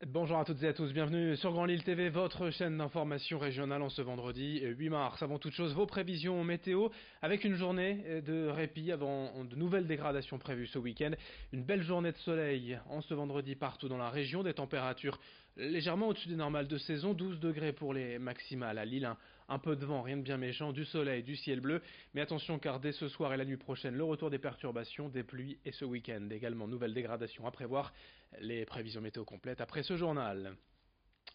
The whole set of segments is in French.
Bonjour à toutes et à tous, bienvenue sur Grand Lille TV, votre chaîne d'information régionale en ce vendredi 8 mars. Avant toute chose, vos prévisions météo avec une journée de répit avant de nouvelles dégradations prévues ce week-end. Une belle journée de soleil en ce vendredi partout dans la région, des températures légèrement au-dessus des normales de saison, 12 degrés pour les maximales à Lille, un peu de vent, rien de bien méchant, du soleil, du ciel bleu. Mais attention car dès ce soir et la nuit prochaine, le retour des perturbations, des pluies et ce week-end également nouvelles dégradations à prévoir. Les prévisions météo complètes après ce journal.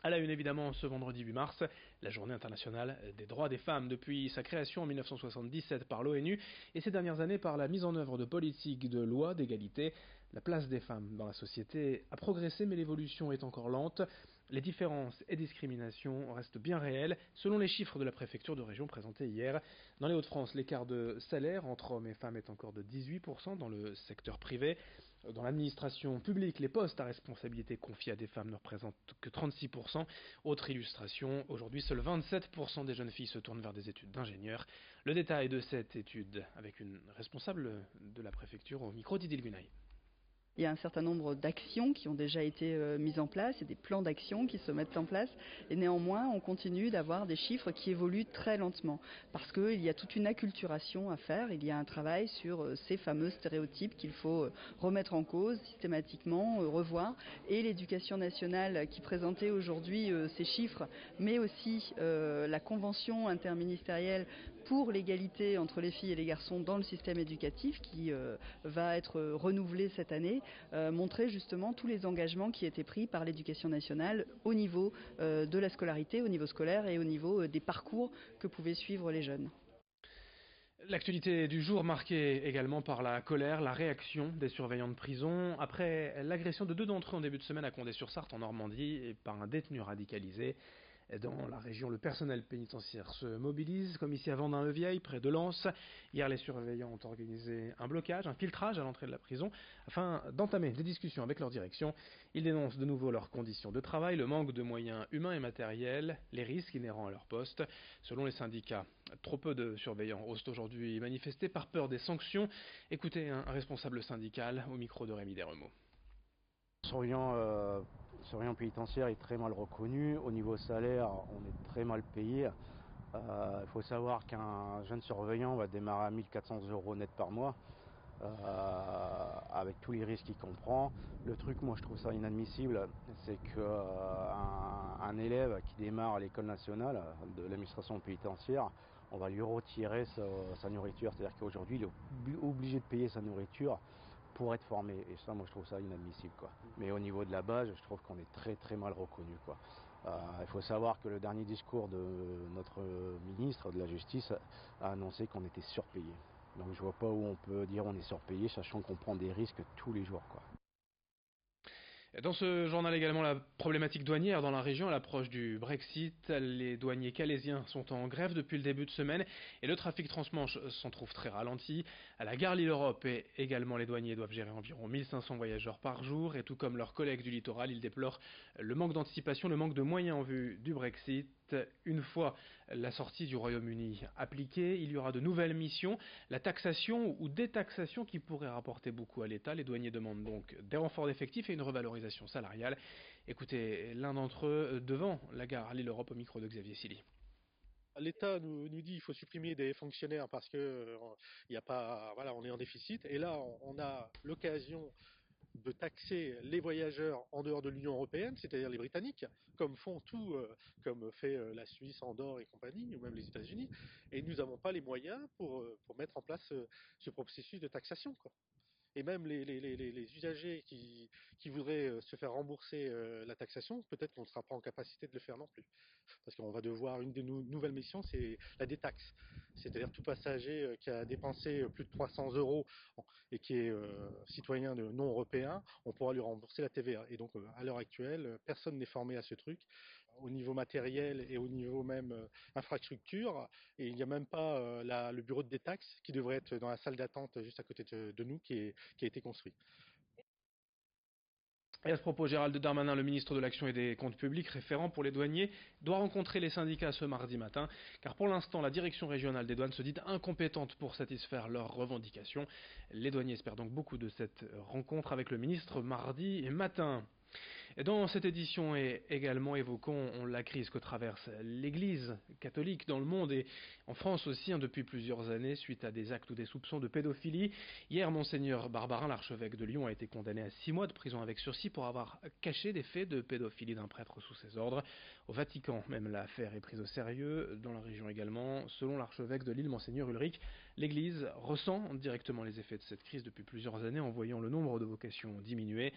À la une évidemment ce vendredi 8 mars, la journée internationale des droits des femmes depuis sa création en 1977 par l'ONU et ces dernières années par la mise en œuvre de politiques de lois d'égalité. La place des femmes dans la société a progressé mais l'évolution est encore lente. Les différences et discriminations restent bien réelles selon les chiffres de la préfecture de région présentés hier. Dans les Hauts-de-France, l'écart de salaire entre hommes et femmes est encore de 18% dans le secteur privé. Dans l'administration publique, les postes à responsabilité confiés à des femmes ne représentent que 36%. Autre illustration, aujourd'hui seuls 27% des jeunes filles se tournent vers des études d'ingénieur. Le détail de cette étude avec une responsable de la préfecture au micro d'Idil Gunaï. Il y a un certain nombre d'actions qui ont déjà été mises en place et des plans d'action qui se mettent en place. Et néanmoins, on continue d'avoir des chiffres qui évoluent très lentement parce qu'il y a toute une acculturation à faire. Il y a un travail sur ces fameux stéréotypes qu'il faut remettre en cause systématiquement, revoir. Et l'éducation nationale qui présentait aujourd'hui ces chiffres, mais aussi la convention interministérielle pour l'égalité entre les filles et les garçons dans le système éducatif qui va être renouvelée cette année, montrer justement tous les engagements qui étaient pris par l'éducation nationale au niveau de la scolarité, au niveau scolaire et au niveau des parcours que pouvaient suivre les jeunes. L'actualité du jour marquée également par la colère, la réaction des surveillants de prison après l'agression de deux d'entre eux en début de semaine à Condé-sur-Sarthe en Normandie et par un détenu radicalisé. Dans la région, le personnel pénitentiaire se mobilise, comme ici à Vendin-le-Vieil, près de Lens. Hier, les surveillants ont organisé un blocage, un filtrage à l'entrée de la prison, afin d'entamer des discussions avec leur direction. Ils dénoncent de nouveau leurs conditions de travail, le manque de moyens humains et matériels, les risques inhérents à leur poste. Selon les syndicats, trop peu de surveillants osent aujourd'hui manifester par peur des sanctions. Écoutez un responsable syndical au micro de Rémi Desremeaux. Surveillant pénitentiaire est très mal reconnu. Au niveau salaire, on est très mal payé. Il faut savoir qu'un jeune surveillant va démarrer à 1 400 € net par mois, avec tous les risques qu'il comprend. Le truc, moi je trouve ça inadmissible, c'est qu'un élève qui démarre à l'école nationale de l'administration pénitentiaire, on va lui retirer sa nourriture. C'est-à-dire qu'aujourd'hui, il est obligé de payer sa nourriture pour être formé, et ça, moi je trouve ça inadmissible, quoi. Mais au niveau de la base, je trouve qu'on est très très mal reconnu, quoi. Il faut savoir que le dernier discours de notre ministre de la Justice a annoncé qu'on était surpayé. Donc je vois pas où on peut dire on est surpayé, sachant qu'on prend des risques tous les jours, quoi. Dans ce journal également, la problématique douanière dans la région à l'approche du Brexit. Les douaniers calaisiens sont en grève depuis le début de semaine et le trafic transmanche s'en trouve très ralenti. À la gare Lille-Europe également, les douaniers doivent gérer environ 1500 voyageurs par jour et tout comme leurs collègues du littoral, ils déplorent le manque d'anticipation, le manque de moyens en vue du Brexit. Une fois la sortie du Royaume-Uni appliquée, il y aura de nouvelles missions, la taxation ou détaxation qui pourrait rapporter beaucoup à l'État. Les douaniers demandent donc des renforts d'effectifs et une revalorisation salariale. Écoutez l'un d'entre eux devant la gare Lille-Europe au micro de Xavier Silly. L'État nous dit qu'il faut supprimer des fonctionnaires parce que il y a pas, voilà, on est en déficit. Et là, on a l'occasion de taxer les voyageurs en dehors de l'Union européenne, c'est-à-dire les Britanniques, comme font tout, comme fait la Suisse, Andorre et compagnie, ou même les États-Unis. Et nous n'avons pas les moyens pour mettre en place ce processus de taxation, quoi. Et même les usagers qui voudraient se faire rembourser la taxation, peut-être qu'on ne sera pas en capacité de le faire non plus. Parce qu'on va devoir, une des nouvelles missions, c'est la détaxe. C'est-à-dire tout passager qui a dépensé plus de 300 € et qui est citoyen non européen, on pourra lui rembourser la TVA. Et donc à l'heure actuelle, personne n'est formé à ce truc, au niveau matériel et au niveau même infrastructure. Et il n'y a même pas le bureau de détaxe qui devrait être dans la salle d'attente juste à côté de nous qui a été construit. Et à ce propos, Gérald Darmanin, le ministre de l'Action et des Comptes Publics, référent pour les douaniers, doit rencontrer les syndicats ce mardi matin, car pour l'instant, la direction régionale des douanes se dit incompétente pour satisfaire leurs revendications. Les douaniers espèrent donc beaucoup de cette rencontre avec le ministre mardi matin. Et dans cette édition, également évoquons la crise que traverse l'Église catholique dans le monde et en France aussi depuis plusieurs années suite à des actes ou des soupçons de pédophilie. Hier, Monseigneur Barbarin, l'archevêque de Lyon, a été condamné à 6 mois de prison avec sursis pour avoir caché des faits de pédophilie d'un prêtre sous ses ordres. Au Vatican, même l'affaire est prise au sérieux. Dans la région également, selon l'archevêque de Lille, Monseigneur Ulrich, l'Église ressent directement les effets de cette crise depuis plusieurs années en voyant le nombre de vocations diminuer.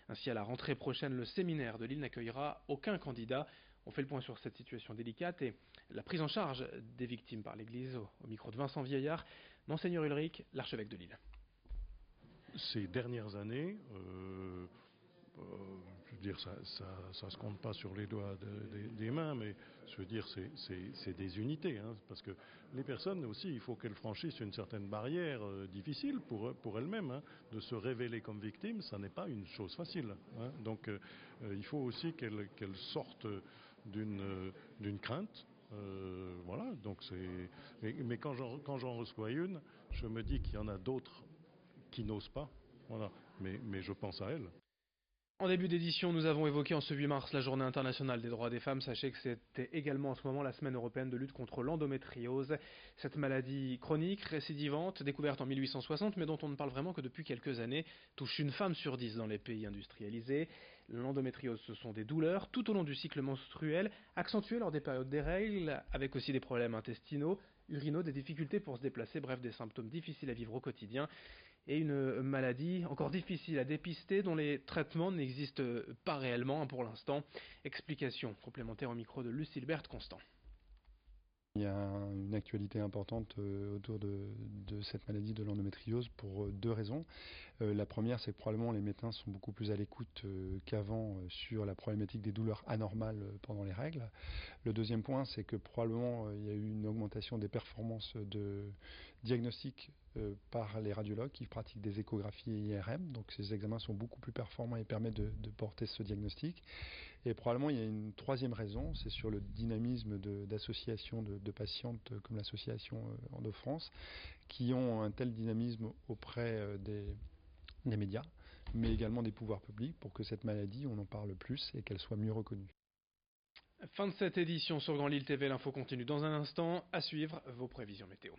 Ainsi, à la rentrée prochaine, le séminaire de Lille n'accueillera aucun candidat. On fait le point sur cette situation délicate et la prise en charge des victimes par l'Église au micro de Vincent Vieillard. Monseigneur Ulrich, l'archevêque de Lille. Ces dernières années, je veux dire, ça se compte pas sur les doigts des mains, mais je veux dire, c'est des unités, hein, parce que les personnes aussi, il faut qu'elles franchissent une certaine barrière difficile pour elles-mêmes, hein, de se révéler comme victimes, ça n'est pas une chose facile, hein, donc il faut aussi qu'elles sortent d'une crainte. Voilà, donc mais quand j'en reçois une, je me dis qu'il y en a d'autres qui n'osent pas, voilà, mais je pense à elles. En début d'édition, nous avons évoqué en ce 8 mars la journée internationale des droits des femmes. Sachez que c'était également en ce moment la semaine européenne de lutte contre l'endométriose. Cette maladie chronique, récidivante, découverte en 1860, mais dont on ne parle vraiment que depuis quelques années, touche une femme sur 10 dans les pays industrialisés. L'endométriose, ce sont des douleurs tout au long du cycle menstruel, accentuées lors des périodes des règles, avec aussi des problèmes intestinaux, urinaux, des difficultés pour se déplacer, bref, des symptômes difficiles à vivre au quotidien. Et une maladie encore difficile à dépister dont les traitements n'existent pas réellement pour l'instant. Explication complémentaire au micro de Lucille Berthe Constant. Il y a une actualité importante autour de cette maladie de l'endométriose pour deux raisons. La première, c'est que probablement les médecins sont beaucoup plus à l'écoute qu'avant sur la problématique des douleurs anormales pendant les règles. Le deuxième point, c'est que probablement il y a eu une augmentation des performances de diagnostic par les radiologues qui pratiquent des échographies et IRM. Donc ces examens sont beaucoup plus performants et permettent de porter ce diagnostic. Et probablement il y a une troisième raison, c'est sur le dynamisme d'associations de patientes comme l'association Endo-France, qui ont un tel dynamisme auprès des médias, mais également des pouvoirs publics pour que cette maladie, on en parle plus et qu'elle soit mieux reconnue. Fin de cette édition sur Grand Lille TV, l'info continue dans un instant. À suivre vos prévisions météo.